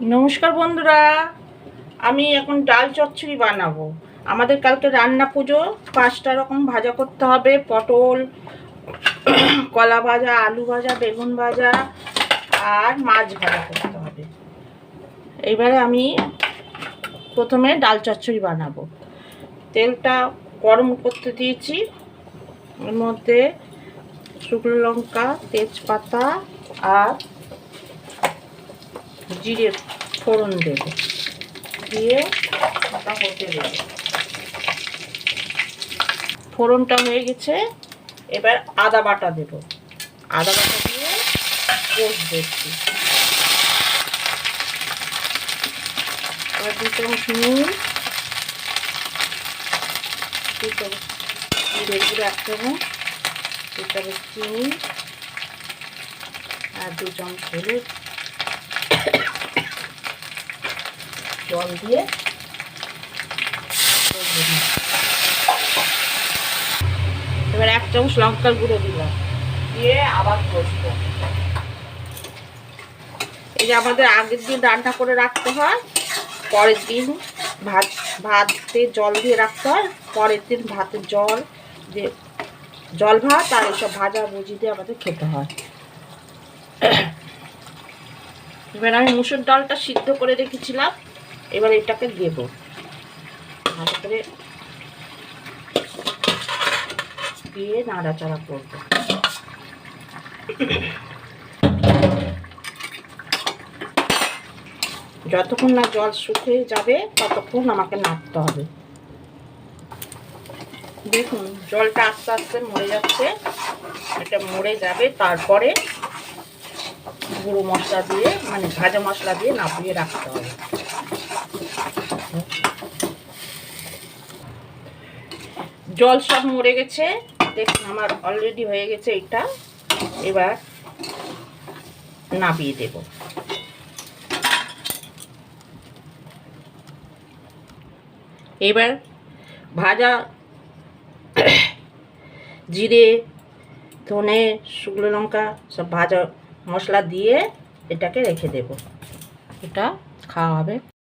নমস্কার বন্ধুরা, আমি এখন ডাল চচ্চড়ি বানাবো। আমাদের কালকে রান্না পুজো, 5টা রকম ভাজা করতে হবে। পটল, কলা ভাজা, আলু ভাজা, বেগুন ভাজা আর মাছ ভাজা করতে হবে। এইবারে আমি প্রথমে ডাল চচ্চড়ি বানাবো। তেলটা গরম করতে দিয়েছি, এর মধ্যে শুকনো লঙ্কা, তেজপাতা আর জিরে ফোড়ন দেব, দিয়ে ওটা হতে দেব। ফোড়নটা হয়ে গেছে, এবার আদা বাটা দেব। আদা বাটা দিয়ে কষবো একটু। এবার 2 চামচ নুন, 2 চামচ জিরে গুঁড়ো, 1 চামচ, 2 চামচ চিনি আর 2 চামচ হলুদ, জল দিয়ে এবার 1 চামচ লঙ্কার গুঁড়ো দিলাম, দিয়ে আবার কষবো। এই যে আমাদের আগের দিন রান্না করে রাখতে হয়, পরের দিন ভাতে জল দিয়ে রাখতে হয়, পরের দিন ভাতের জল দিয়ে জল ভাত আর এইসব ভাজা ভুজি দিয়ে আমাদের খেতে হয়। এবার আমি মুসুর ডালটা সিদ্ধ করে রেখেছিলাম, এবার এটাকে দেব। ভালো করে দিয়ে নাড়াচাড়া করবো। যতক্ষণ না জল শুকিয়ে যাবে ততক্ষণ আমাকে নাড়তে হবে। দেখুন জলটা আস্তে আস্তে মরে যাচ্ছে, এটা মরে যাবে। তারপরে গুঁড়ো মশলা দিয়ে, মানে ভাজা মশলা দিয়ে নামিয়ে রাখতে হবে। জল সব মরে গেছে, দেখুন আমার অলরেডি হয়ে গেছে এটা। এবার নামিয়ে দেব। এবার ভাজা জিরে, ধনে, শুকনো লঙ্কা সব ভাজা মশলা দিয়ে এটাকে রেখে দেব। এটা খাওয়া হবে।